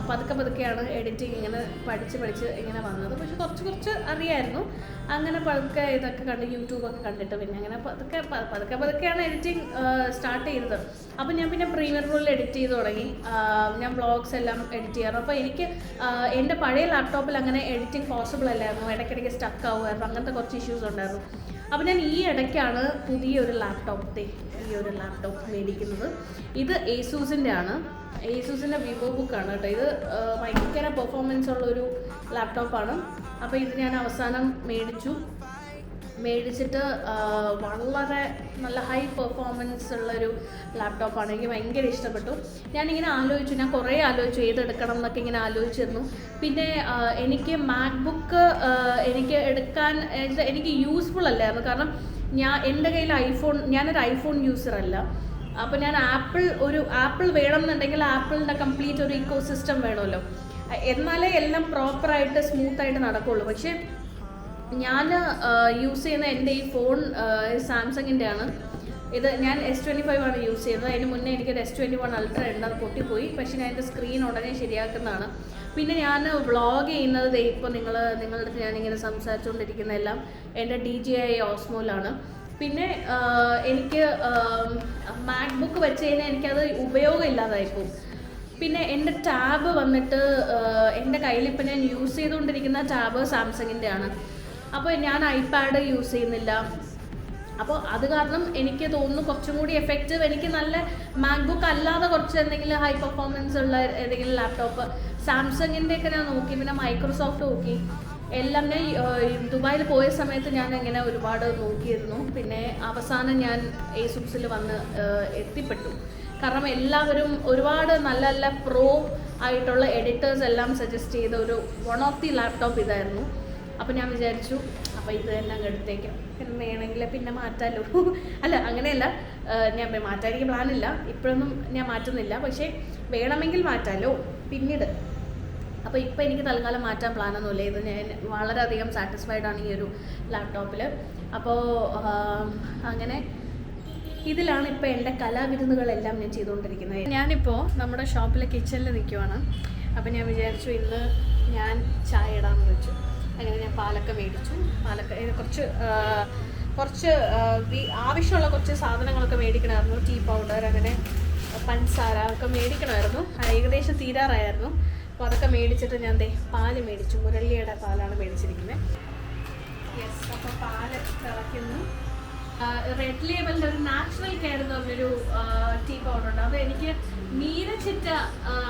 പതുക്കെയാണ് എഡിറ്റിങ് ഇങ്ങനെ പഠിച്ച് ഇങ്ങനെ വന്നത്. പക്ഷെ കുറച്ച് അറിയായിരുന്നു. അങ്ങനെ പതുക്കെ ഇതൊക്കെ കണ്ട് യൂട്യൂബൊക്കെ കണ്ടിട്ട് പിന്നെ അങ്ങനെ പതുക്കെയാണ് എഡിറ്റിങ് സ്റ്റാർട്ട് ചെയ്തത്. അപ്പോൾ ഞാൻ പിന്നെ പ്രീമിയർ റോളിൽ എഡിറ്റ് ചെയ്ത് തുടങ്ങി. ഞാൻ വ്ളോഗ്സ് എല്ലാം എഡിറ്റ് ചെയ്യാറ്. അപ്പോൾ എനിക്ക് എൻ്റെ പഴയ ലാപ്ടോപ്പിൽ അങ്ങനെ എഡിറ്റിംഗ് പോസിബിൾ അല്ലായിരുന്നു, ഇടയ്ക്കിടയ്ക്ക് സ്റ്റക്ക് ആവുമായിരുന്നു, അങ്ങനത്തെ കുറച്ച് ഇഷ്യൂസ് ഉണ്ടായിരുന്നു. അപ്പോൾ ഞാൻ ഈ ഇടയ്ക്കാണ് പുതിയൊരു ലാപ്ടോപ്പ് മേടിക്കുന്നത്. ഇത് ഏസൂസിൻ്റെ ആണ്, ഏസൂസിൻ്റെ വിവോ ബുക്കാണ് കേട്ടോ. ഇത് ഭയങ്കര പെർഫോമൻസ് ഉള്ളൊരു ലാപ്ടോപ്പാണ്. അപ്പോൾ ഇത് ഞാൻ അവസാനം മേടിച്ചിട്ട് വളരെ നല്ല ഹൈ പെർഫോമൻസ് ഉള്ളൊരു ലാപ്ടോപ്പാണ്. എനിക്ക് ഭയങ്കര ഇഷ്ടപ്പെട്ടു. ഞാൻ കുറേ ആലോചിച്ചു ഏതെടുക്കണം എന്നൊക്കെ ഇങ്ങനെ ആലോചിച്ചിരുന്നു. പിന്നെ എനിക്ക് മാക്ബുക്ക് എനിക്ക് യൂസ്ഫുൾ അല്ലായിരുന്നു. കാരണം എൻ്റെ കയ്യിൽ ഞാനൊരു ഐഫോൺ യൂസറല്ല. അപ്പോൾ ഞാൻ ആപ്പിൾ വേണം എന്നുണ്ടെങ്കിൽ ആപ്പിളിൻ്റെ കംപ്ലീറ്റ് ഒരു ഇക്കോ സിസ്റ്റം വേണമല്ലോ, എന്നാലേ എല്ലാം പ്രോപ്പറായിട്ട് സ്മൂത്തായിട്ട് നടക്കുള്ളൂ. പക്ഷേ ഞാൻ യൂസ് ചെയ്യുന്ന എൻ്റെ ഈ ഫോൺ സാംസങ്ങിൻ്റെ ആണ്. ഇത് ഞാൻ S25 ആണ് യൂസ് ചെയ്യുന്നത്. അതിന് മുന്നേ എനിക്കൊരു S21 Ultra ഉണ്ട്, അത് പൊട്ടിപ്പോയി. പക്ഷേ ഞാൻ എൻ്റെ സ്ക്രീൻ ഉടനെ ശരിയാക്കുന്നതാണ്. പിന്നെ ഞാൻ വ്ളോഗ് ചെയ്യുന്നത് ഇപ്പോൾ നിങ്ങളുടെ അടുത്ത് ഞാനിങ്ങനെ സംസാരിച്ചുകൊണ്ടിരിക്കുന്നതെല്ലാം എൻ്റെ DJI Osmo-ലാണ്. പിന്നെ എനിക്ക് മാക്ബുക്ക് വെച്ച് കഴിഞ്ഞാൽ എനിക്കത് ഉപയോഗമില്ലാതായിപ്പോവും. പിന്നെ എൻ്റെ ടാബ് വന്നിട്ട് എൻ്റെ കയ്യിലിപ്പോൾ ഞാൻ യൂസ് ചെയ്തുകൊണ്ടിരിക്കുന്ന ടാബ് സാംസങ്ങിൻ്റെ ആണ്. അപ്പോൾ ഞാൻ ഐപാഡ് യൂസ് ചെയ്യുന്നില്ല. അപ്പോൾ അത് കാരണം എനിക്ക് തോന്നുന്നു കുറച്ചും കൂടി എഫക്റ്റീവ് എനിക്ക് നല്ല മാക്ബുക്ക് അല്ലാതെ കുറച്ച് എന്തെങ്കിലും ഹൈ പെർഫോമൻസ് ഉള്ള ഏതെങ്കിലും ലാപ്ടോപ്പ് സാംസങ്ങിൻ്റെയൊക്കെ ഞാൻ നോക്കി. പിന്നെ മൈക്രോസോഫ്റ്റ് നോക്കി. എല്ലാം ഞാൻ ദുബായിൽ പോയ സമയത്ത് ഞാൻ ഇങ്ങനെ ഒരുപാട് നോക്കിയിരുന്നു. പിന്നെ അവസാനം ഞാൻ ഏസൂസിൽ വന്ന് എത്തിപ്പെട്ടു. കാരണം എല്ലാവരും ഒരുപാട് നല്ല പ്രോ ആയിട്ടുള്ള എഡിറ്റേഴ്സ് എല്ലാം സജസ്റ്റ് ചെയ്ത ഒരു വൺ ഓഫ് ദി ലാപ്ടോപ്പ് ഇതായിരുന്നു. അപ്പോൾ ഞാൻ വിചാരിച്ചു അപ്പോൾ ഇത് തന്നെ അങ്ങ് എടുത്തേക്കാം. പിന്നെ വേണമെങ്കിൽ പിന്നെ മാറ്റാമല്ലോ. അല്ല അങ്ങനെയല്ല, ഞാൻ മാറ്റാൻ എനിക്ക് പ്ലാനില്ല, ഇപ്പോഴൊന്നും ഞാൻ മാറ്റുന്നില്ല. പക്ഷേ വേണമെങ്കിൽ മാറ്റാമല്ലോ പിന്നീട്. അപ്പോൾ ഇപ്പോൾ എനിക്ക് തൽക്കാലം മാറ്റാൻ പ്ലാനൊന്നുമില്ല. ഇത് ഞാൻ വളരെയധികം സാറ്റിസ്ഫൈഡ് ആണ് ഈ ഒരു ലാപ്ടോപ്പിൽ. അപ്പോൾ അങ്ങനെ ഇതിലാണ് ഇപ്പോൾ എൻ്റെ കലാവിരുന്നുകളെല്ലാം ഞാൻ ചെയ്തുകൊണ്ടിരിക്കുന്നത്. ഞാനിപ്പോൾ നമ്മുടെ ഷോപ്പിലെ കിച്ചണിൽ നിൽക്കുവാണ്. അപ്പോൾ ഞാൻ വിചാരിച്ചു ഇന്ന് ഞാൻ ചായ ഇടാമെന്ന് വെച്ചു. അങ്ങനെ ഞാൻ പാലൊക്കെ മേടിച്ചു. കുറച്ച് ആവശ്യമുള്ള കുറച്ച് സാധനങ്ങളൊക്കെ മേടിക്കണമായിരുന്നു. ടീ പൗഡർ, അങ്ങനെ പഞ്ചസാര ഒക്കെ മേടിക്കണമായിരുന്നു. ഏകദേശം തീരാറായിരുന്നു. അപ്പോൾ അതൊക്കെ മേടിച്ചിട്ട് ഞാൻ പാല് മേടിച്ചു. മുരളിയുടെ പാലാണ് മേടിച്ചിരിക്കുന്നത്. യെസ്, അപ്പോൾ പാല് തിളയ്ക്കുന്നു. റെഡ് ലേബലിൻ്റെ ഒരു നാച്ചുറൽ കെയർ എന്ന് പറഞ്ഞൊരു ടീ പൗഡർ ഉണ്ട്. അപ്പോൾ എനിക്ക് മീരച്ചിറ്റ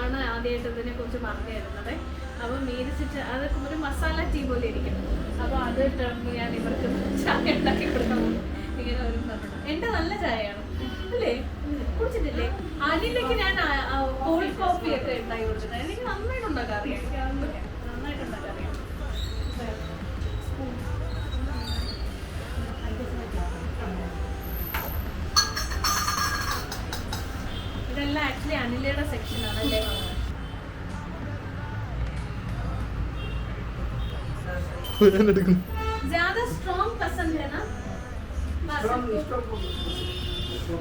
ആണ് ആദ്യമായിട്ട് ഇതിനെക്കുറിച്ച് പറഞ്ഞു തരുന്നത്. അപ്പോൾ മീരച്ചിറ്റ അതൊക്കെ ഒരു മസാല ടീ പോലെ ഇരിക്കും. അപ്പോൾ അത് ഇട്ടുമ്പോൾ ഞാൻ ഇവർക്ക് ചായ ഉണ്ടാക്കി കൊടുക്കാൻ പോകും. ഇങ്ങനെ ഒരു പറഞ്ഞു എൻ്റെ നല്ല ചായയാണ് അല്ലേ, കുടിച്ചിട്ടില്ലേ? അതിലേക്ക് ഞാൻ കോൾഡ് കോഫി ഒക്കെ ഉണ്ടാക്കി കൊടുക്കുന്നത്. എനിക്ക് നന്നായിട്ട് ഉണ്ടാക്കാൻ അറിയാം. എനിക്ക് നന്നായിട്ട് ഉണ്ടാക്കാൻ അറിയാം. ഇതെല്ലാം ആക്ച്വലി അനിലയുടെ സെക്ഷനാണ് അല്ലേ? ज़्यादा स्ट्रॉन्ग पसंद है ना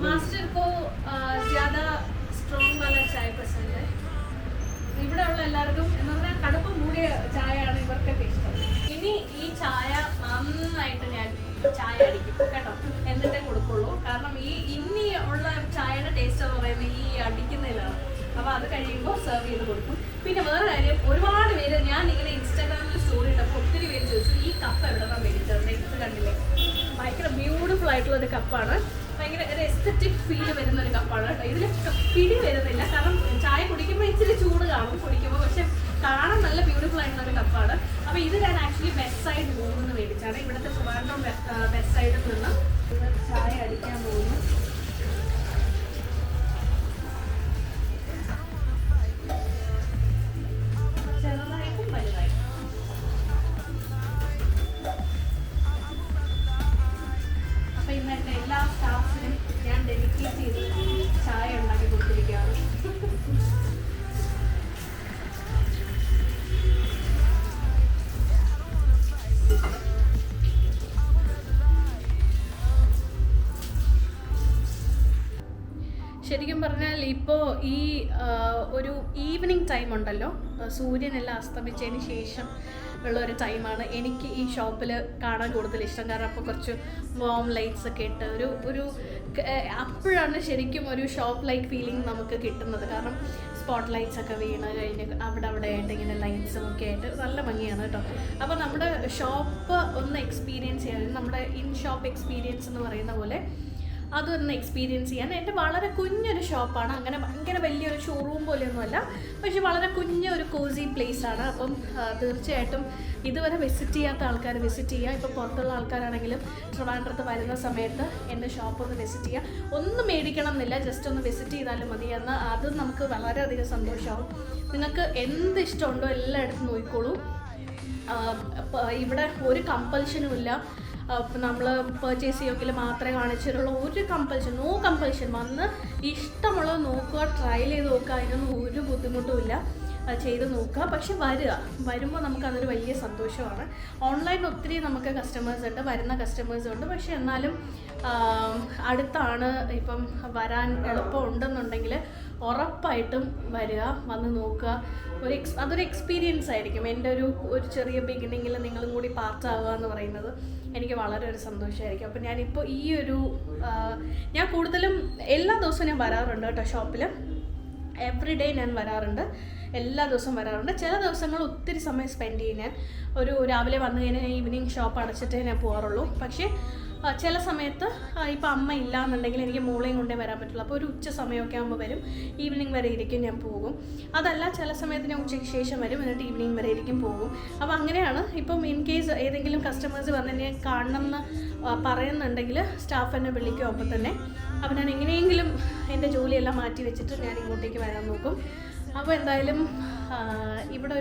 मास्टर को ज़्यादा स्ट्रॉन्ग वाला चाय पसंद है. ഇവിടെ ഉള്ള എല്ലാവർക്കും എന്ന് പറഞ്ഞാൽ കടുപ്പം കൂടിയ ചായയാണ് ഇവർക്കൊക്കെ ഇഷ്ടം. ഇനി ഈ ചായ നന്നായിട്ട് ഞാൻ ചായ അടിക്കും കേട്ടോ, എന്നിട്ടേ കൊടുക്കുള്ളൂ. കാരണം ഇനി ഉള്ള ചായയുടെ ടേസ്റ്റ് എന്ന് പറയുന്നത് ഈ അടിക്കുന്നതിലാണ്. അപ്പോൾ അത് കഴിയുമ്പോൾ സെർവ് ചെയ്ത് കൊടുക്കും. പിന്നെ വേറെ കാര്യം, ഒരുപാട് പേര് ഞാൻ ഇങ്ങനെ ഇൻസ്റ്റാഗ്രാമിൽ സ്റ്റോറി ഇട്ടപ്പോൾ ഒത്തിരി പേര് ചോദിച്ചു ഈ കപ്പ് എവിടെ മേടിച്ചത്. നെക്സ്റ്റ് കണ്ടില്ലേ, ഭയങ്കര ബ്യൂട്ടിഫുൾ ആയിട്ടുള്ള ഒരു കപ്പാണ്. ഭയങ്കര ഒരു എസ്തറ്റിക് ഫീൽ വരുന്ന ഒരു കപ്പാണ് കേട്ടോ. ഇതിൽ പിടി വരുന്നില്ല, കാരണം ചായ കുടിക്കുമ്പോൾ ഇച്ചിരി ചൂട് കാണും കുടിക്കുമ്പോൾ, പക്ഷെ കാണാൻ നല്ല ബ്യൂട്ടിഫുൾ ആയിട്ടുള്ള ഒരു കപ്പാണ്. അപ്പോൾ ഇത് ഞാൻ ആക്ച്വലി വെസ്റ്റ് സൈഡ് മൂന്ന് നിന്ന് മേടിച്ചാണ്. ഇവിടുത്തെ ട്രിവാൻഡ്രം വെസ്റ്റ് സൈഡിൽ നിന്ന് ചായ അടിക്കാൻ പോകുന്നു. ചെറുതായിട്ടും വലുതായിട്ടും. അപ്പോൾ ഇന്ന് എൻ്റെ എല്ലാ സ്റ്റാഫിനും ഞാൻ ഡെഡിക്കേറ്റ് ചെയ്ത് ചായ ഉണ്ടാക്കി കൊടുത്തിരിക്കുകയാണ്. ശരിക്കും പറഞ്ഞാൽ ഇപ്പോൾ ഈ ഒരു ഈവനിങ് ടൈം ഉണ്ടല്ലോ, സൂര്യനെല്ലാം അസ്തമിച്ചതിന് ശേഷം ഉള്ള ഒരു ടൈമാണ് എനിക്ക് ഈ ഷോപ്പിൽ കാണാൻ കൂടുതൽ ഇഷ്ടം. കാരണം അപ്പോൾ കുറച്ച് വാം ലൈറ്റ്സ് ഒക്കെ ഇട്ട് ഒരു അപ്പോഴാണ് ശരിക്കും ഒരു ഷോപ്പ് ലൈറ്റ് ഫീലിംഗ് നമുക്ക് കിട്ടുന്നത്. കാരണം സ്പോട്ട് ലൈറ്റ്സ് ഒക്കെ വീണ് കഴിഞ്ഞ് അവിടെ ആയിട്ട് ഇങ്ങനെ ലൈറ്റ്സും ഒക്കെ ആയിട്ട് നല്ല ഭംഗിയാണ് കേട്ടോ. അപ്പോൾ നമ്മുടെ ഷോപ്പ് ഒന്ന് എക്സ്പീരിയൻസ് ചെയ്യാൻ, നമ്മുടെ ഇൻ ഷോപ്പ് എക്സ്പീരിയൻസ് എന്ന് പറയുന്ന പോലെ അതൊന്ന് എക്സ്പീരിയൻസ് ചെയ്യാൻ. എൻ്റെ വളരെ കുഞ്ഞൊരു ഷോപ്പാണ്, അങ്ങനെ ഭയങ്കര വലിയൊരു ഷോറൂം പോലെയൊന്നുമല്ല, പക്ഷേ വളരെ കുഞ്ഞൊരു കോസി പ്ലേസാണ്. അപ്പം തീർച്ചയായിട്ടും ഇതുവരെ വിസിറ്റ് ചെയ്യാത്ത ആൾക്കാർ വിസിറ്റ് ചെയ്യുക. ഇപ്പോൾ പുറത്തുള്ള ആൾക്കാരാണെങ്കിലും ട്രിവാൻഡ്രത്ത് വരുന്ന സമയത്ത് എൻ്റെ ഷോപ്പ് ഒന്ന് വിസിറ്റ് ചെയ്യുക. ഒന്നും മേടിക്കണം എന്നില്ല, ജസ്റ്റ് ഒന്ന് വിസിറ്റ് ചെയ്താലും മതി. എന്നാൽ അത് നമുക്ക് വളരെയധികം സന്തോഷമാവും. നിങ്ങൾക്ക് എന്ത് ഇഷ്ടമുണ്ടോ എല്ലായിടത്തും നോക്കിക്കോളൂ. ഇവിടെ ഒരു കമ്പൽഷനും ഇല്ല. നമ്മൾ പർച്ചേസ് ചെയ്യുമെങ്കിൽ മാത്രമേ കാണിച്ചിട്ടുള്ളൂ. ഒരു നോ കമ്പൽഷൻ. വന്ന് ഇഷ്ടമുള്ളത് നോക്കുക, ട്രയൽ ചെയ്ത് നോക്കുക. അതിനൊന്നും ഒരു ബുദ്ധിമുട്ടുമില്ല, ചെയ്ത് നോക്കുക. പക്ഷെ വരുമ്പോൾ നമുക്കതൊരു വലിയ സന്തോഷമാണ്. ഓൺലൈനിൽ ഒത്തിരി നമുക്ക് കസ്റ്റമേഴ്സ് ഉണ്ട്, വരുന്ന കസ്റ്റമേഴ്സും ഉണ്ട്. പക്ഷെ എന്നാലും അടുത്താണ്, ഇപ്പം വരാൻ എളുപ്പമുണ്ടെന്നുണ്ടെങ്കിൽ ഉറപ്പായിട്ടും വരിക, വന്ന് നോക്കുക. അതൊരു എക്സ്പീരിയൻസ് ആയിരിക്കും. എൻ്റെ ഒരു ചെറിയ ബിഗിനിങ്ങിൽ നിങ്ങളും കൂടി പാർട്ടാവുക എന്ന് പറയുന്നത് എനിക്ക് വളരെ ഒരു സന്തോഷമായിരിക്കും. അപ്പോൾ ഞാനിപ്പോൾ ഞാൻ കൂടുതലും എല്ലാ ദിവസവും ഞാൻ വരാറുണ്ട് കേട്ടോ ഷോപ്പിൽ. എവറി ഡേ ഞാൻ വരാറുണ്ട്, എല്ലാ ദിവസവും വരാറുണ്ട്. ചില ദിവസങ്ങൾ ഒത്തിരി സമയം സ്പെൻഡ് ചെയ്യും. ഞാൻ രാവിലെ വന്നു കഴിഞ്ഞാൽ ഈവനിങ് ഷോപ്പ് അടച്ചിട്ടേ ഞാൻ പോകാറുള്ളൂ. പക്ഷേ ചില സമയത്ത് ഇപ്പോൾ അമ്മ ഇല്ലയെന്നുണ്ടെങ്കിൽ എനിക്ക് മോളെയും കൊണ്ടേ വരാൻ പറ്റുള്ളൂ. അപ്പോൾ ഒരു ഉച്ച സമയമൊക്കെ ആകുമ്പോൾ വരും, ഈവനിങ് വരെ ഇരിക്കും, ഞാൻ പോകും. അതല്ല, ചില സമയത്ത് ഞാൻ ഉച്ചയ്ക്ക് ശേഷം വരും, എന്നിട്ട് ഈവനിങ് വരെ ഇരിക്കും, പോകും. അപ്പോൾ അങ്ങനെയാണ്. ഇപ്പം ഇൻ കേസ് ഏതെങ്കിലും കസ്റ്റമേഴ്സ് വന്ന് എന്നെ കാണണമെന്ന് പറയുന്നുണ്ടെങ്കിൽ സ്റ്റാഫ് എന്നെ വിളിക്കും അപ്പോൾ തന്നെ. അപ്പോൾ ഞാൻ എങ്ങനെയെങ്കിലും എൻ്റെ ജോലിയെല്ലാം മാറ്റി വെച്ചിട്ട് ഞാൻ ഇങ്ങോട്ടേക്ക് വരാൻ നോക്കും. അപ്പോൾ എന്തായാലും ഇവിടെ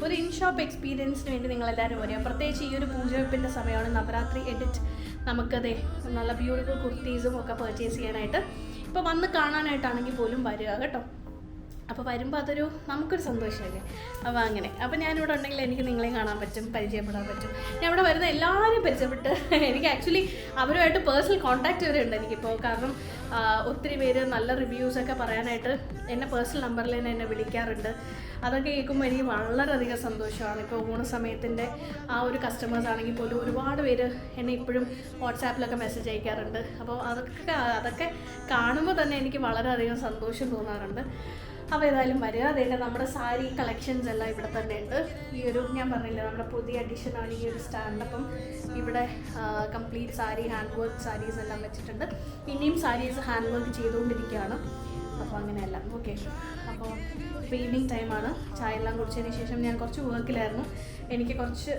ഒരു ഇൻ ഷോപ്പ് എക്സ്പീരിയൻസിന് വേണ്ടി നിങ്ങളെല്ലാവരും വരിക. പ്രത്യേകിച്ച് ഈ ഒരു പൂജവെപ്പിൻ്റെ സമയമാണ്, നവരാത്രി എഡിറ്റ്. നമുക്കതേ നല്ല ബ്യൂട്ടിഫുൾ കുർത്തീസും ഒക്കെ പർച്ചേസ് ചെയ്യാനായിട്ട് ഇപ്പോൾ വന്ന് കാണാനായിട്ടാണെങ്കിൽ പോലും വരിക കേട്ടോ. അപ്പോൾ വരുമ്പോൾ അതൊരു നമുക്കൊരു സന്തോഷമല്ലേ. അപ്പോൾ അങ്ങനെ അപ്പോൾ ഞാനിവിടെ ഉണ്ടെങ്കിൽ എനിക്ക് നിങ്ങളെയും കാണാൻ പറ്റും, പരിചയപ്പെടാൻ പറ്റും. ഞാൻ ഇവിടെ വരുന്ന എല്ലാവരും പരിചയപ്പെട്ട് എനിക്ക് ആക്ച്വലി അവരുമായിട്ട് പേഴ്സണൽ കോൺടാക്റ്റ് വരെ ഉണ്ട് എനിക്കിപ്പോൾ. കാരണം ഒത്തിരി പേര് നല്ല റിവ്യൂസൊക്കെ പറയാനായിട്ട് എന്നെ പേഴ്സണൽ നമ്പറിൽ തന്നെ എന്നെ വിളിക്കാറുണ്ട്. അതൊക്കെ കേൾക്കുമ്പോൾ എനിക്ക് വളരെയധികം സന്തോഷമാണ്. ഇപ്പോൾ ഓണസമയത്തിൻ്റെ ആ ഒരു കസ്റ്റമേഴ്സ് ആണെങ്കിൽ പോലും ഒരുപാട് പേര് എന്നെ ഇപ്പോഴും വാട്സാപ്പിലൊക്കെ മെസ്സേജ് അയക്കാറുണ്ട്. അപ്പോൾ അതൊക്കെ കാണുമ്പോൾ തന്നെ എനിക്ക് വളരെയധികം സന്തോഷം തോന്നാറുണ്ട്. അപ്പോൾ ഏതായാലും വരിക. അതേപോലെ നമ്മുടെ സാരി കളക്ഷൻസ് എല്ലാം ഇവിടെ തന്നെ ഉണ്ട്. ഈ ഒരു ഞാൻ പറഞ്ഞില്ല, നമ്മുടെ പുതിയ അഡീഷനാണ് ഈ ഒരു സ്റ്റാൻഡ്. അപ്പം ഇവിടെ complete sari hand work saris എല്ലാം വെച്ചിട്ടുണ്ട്. ഇനിയും സാരീസ് ഹാൻഡ് വർക്ക് ചെയ്തുകൊണ്ടിരിക്കുകയാണ്. അപ്പോൾ അങ്ങനെയല്ല. ഓക്കെ, അപ്പോൾ ഇപ്പോൾ ഈവനിങ് ടൈമാണ്. ചായ എല്ലാം കുടിച്ചതിന് ശേഷം ഞാൻ കുറച്ച് വർക്കിലായിരുന്നു. എനിക്ക് കുറച്ച്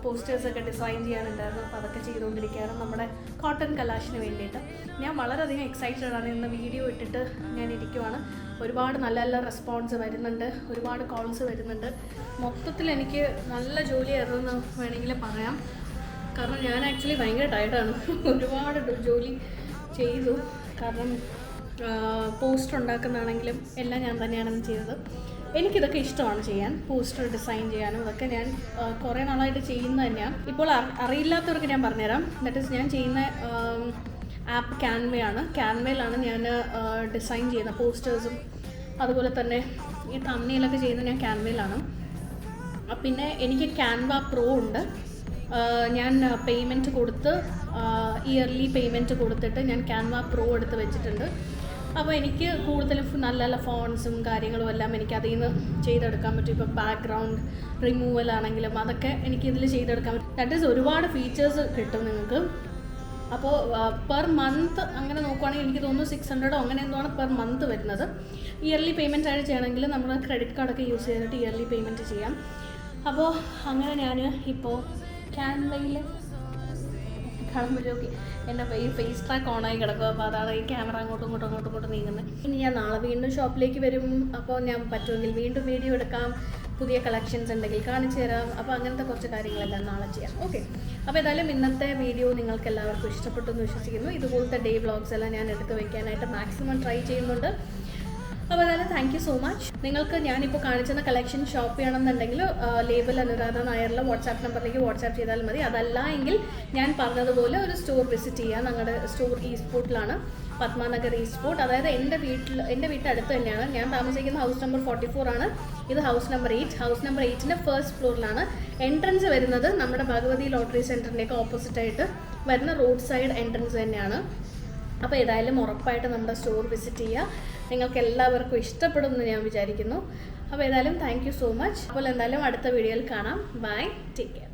പോസ്റ്റേഴ്സൊക്കെ ഡിസൈൻ ചെയ്യാനുണ്ടായിരുന്നു. അപ്പോൾ അതൊക്കെ ചെയ്തുകൊണ്ടിരിക്കുകയാണ് നമ്മുടെ കോട്ടൺ കലാഷിന് വേണ്ടിയിട്ട്. ഞാൻ വളരെയധികം എക്സൈറ്റഡ് ആണ്. ഇന്ന് വീഡിയോ ഇട്ടിട്ട് ഞാൻ ഇരിക്കുവാണ്. ഒരുപാട് നല്ല നല്ല റെസ്പോൺസ് വരുന്നുണ്ട്, ഒരുപാട് കോൾസ് വരുന്നുണ്ട്. മൊത്തത്തിൽ എനിക്ക് നല്ല ജോലിയായിരുന്നു എന്ന് വേണമെങ്കിൽ പറയാം. കാരണം ഞാൻ ആക്ച്വലി ഭയങ്കര ടയർഡാണ്. ഒരുപാട് ജോലി ചെയ്തു. കാരണം പോസ്റ്റർ ഉണ്ടാക്കുന്നതാണെങ്കിലും എല്ലാം ഞാൻ തന്നെയാണ് ചെയ്തത്. എനിക്കിതൊക്കെ ഇഷ്ടമാണ് ചെയ്യാൻ, പോസ്റ്റർ ഡിസൈൻ ചെയ്യാനും. ഇതൊക്കെ ഞാൻ കുറേ നാളായിട്ട് ചെയ്യുന്നത് തന്നെയാണ്. ഇപ്പോൾ അറിയില്ലാത്തവർക്ക് ഞാൻ പറഞ്ഞുതരാം. ദാറ്റ് ഈസ് ഞാൻ ചെയ്യുന്ന ആപ്പ് ക്യാൻവയാണ്. ക്യാൻവയിലാണ് ഞാൻ ഡിസൈൻ ചെയ്യുന്ന പോസ്റ്റേഴ്സും അതുപോലെ തന്നെ ഈ തമ്മിലൊക്കെ ചെയ്യുന്നത് ഞാൻ ക്യാൻവയിലാണ്. പിന്നെ എനിക്ക് ക്യാൻവ പ്രോ ഉണ്ട്. ഞാൻ പേയ്മെൻറ്റ് കൊടുത്ത് ഇയർലി പേയ്മെൻറ്റ് കൊടുത്തിട്ട് ഞാൻ ക്യാൻവ പ്രോ എടുത്ത് വെച്ചിട്ടുണ്ട്. അപ്പോൾ എനിക്ക് കൂടുതലും നല്ല നല്ല ഫോൺസും കാര്യങ്ങളും എല്ലാം എനിക്ക് അതിൽ നിന്ന് ചെയ്തെടുക്കാൻ പറ്റും. ഇപ്പോൾ ബാക്ക്ഗ്രൗണ്ട് റിമൂവൽ ആണെങ്കിലും അതൊക്കെ എനിക്കിതിൽ ചെയ്തെടുക്കാൻ പറ്റും. ദാറ്റ് ഈസ് ഒരുപാട് ഫീച്ചേഴ്സ് കിട്ടും നിങ്ങൾക്ക്. അപ്പോൾ പെർ മന്ത് അങ്ങനെ നോക്കുവാണെങ്കിൽ എനിക്ക് തോന്നുന്നു 600 അങ്ങനെ എന്തോആണ് പെർ മന്ത് വരുന്നത്. ഇയർലി പേയ്മെൻറ്റ് ആയിട്ട് ചെയ്യണമെങ്കിൽ നമ്മൾ ക്രെഡിറ്റ് കാർഡൊക്കെ യൂസ് ചെയ്തിട്ട് ഇയർലി പേയ്മെൻറ്റ് ചെയ്യാം. അപ്പോൾ അങ്ങനെ ഞാൻ ഇപ്പോൾ ക്യാൻവയിൽ കാണുമ്പോഴേക്ക് എൻ്റെ ഫേസ് ട്രാക്ക് ഓണായി കിടക്കും. അപ്പോൾ അതാണ് ഈ ക്യാമറ അങ്ങോട്ടും ഇങ്ങോട്ടും നീങ്ങുന്നത്. ഇനി ഞാൻ നാളെ വീണ്ടും ഷോപ്പിലേക്ക് വരും. അപ്പോൾ ഞാൻ പറ്റുമെങ്കിൽ വീണ്ടും വീഡിയോ എടുക്കാം. പുതിയ കളക്ഷൻസ് ഉണ്ടെങ്കിൽ കാണിച്ചു തരാം. അപ്പോൾ അങ്ങനത്തെ കുറച്ച് കാര്യങ്ങളെല്ലാം നാളെ ചെയ്യാം. ഓക്കെ, അപ്പോൾ ഏതായാലും ഇന്നത്തെ വീഡിയോ നിങ്ങൾക്ക് എല്ലാവർക്കും ഇഷ്ടപ്പെട്ടു എന്ന് വിശ്വസിക്കുന്നു. ഇതുപോലത്തെ ഡേ വ്ളോഗ്സ് എല്ലാം ഞാൻ എടുത്ത് വയ്ക്കാനായിട്ട് മാക്സിമം ട്രൈ ചെയ്യുന്നുണ്ട്. അപ്പോൾ ഏതായാലും താങ്ക് യു സോ മച്ച്. നിങ്ങൾക്ക് ഞാനിപ്പോൾ കാണിച്ചുന്ന കളക്ഷൻ ഷോപ്പ് ചെയ്യണമെന്നുണ്ടെങ്കിൽ ലേബൽ അനുരാധ നായറിലെ വാട്സാപ്പ് നമ്പറിലേക്ക് വാട്സാപ്പ് ചെയ്താൽ മതി. അതല്ല എങ്കിൽ ഞാൻ പറഞ്ഞതുപോലെ ഒരു സ്റ്റോർ വിസിറ്റ് ചെയ്യുക. ഞങ്ങളുടെ സ്റ്റോർ ഈസ്റ്റ് ഫോർട്ടിലാണ്, പത്മാനഗർ ഈസ്റ്റ് ഫോർട്ട്. അതായത് എൻ്റെ വീട്ടിൽ അടുത്ത് തന്നെയാണ്. ഞാൻ താമസിക്കുന്ന ഹൗസ് നമ്പർ 44 ആണ്. ഇത് ഹൗസ് നമ്പർ 8. ഹൗസ് നമ്പർ 8ൻ്റെ ഫസ്റ്റ് ഫ്ലോറിലാണ്. എൻട്രൻസ് വരുന്നത് നമ്മുടെ ഭഗവതി ലോട്ടറി സെൻറ്ററിൻ്റെയൊക്കെ ഓപ്പോസിറ്റായിട്ട് വരുന്ന റോഡ് സൈഡ് എൻട്രൻസ് തന്നെയാണ്. അപ്പോൾ ഏതായാലും ഉറപ്പായിട്ട് നമ്മുടെ സ്റ്റോർ വിസിറ്റ് ചെയ്യുക. നിങ്ങൾക്ക് എല്ലാവർക്കും ഇഷ്ടപ്പെടുമെന്ന് ഞാൻ വിചാരിക്കുന്നു. അപ്പോൾ ഏതായാലും താങ്ക് യു സോ മച്ച്. അപ്പോൾ എന്തായാലും അടുത്ത വീഡിയോയിൽ കാണാം. Bye, take care.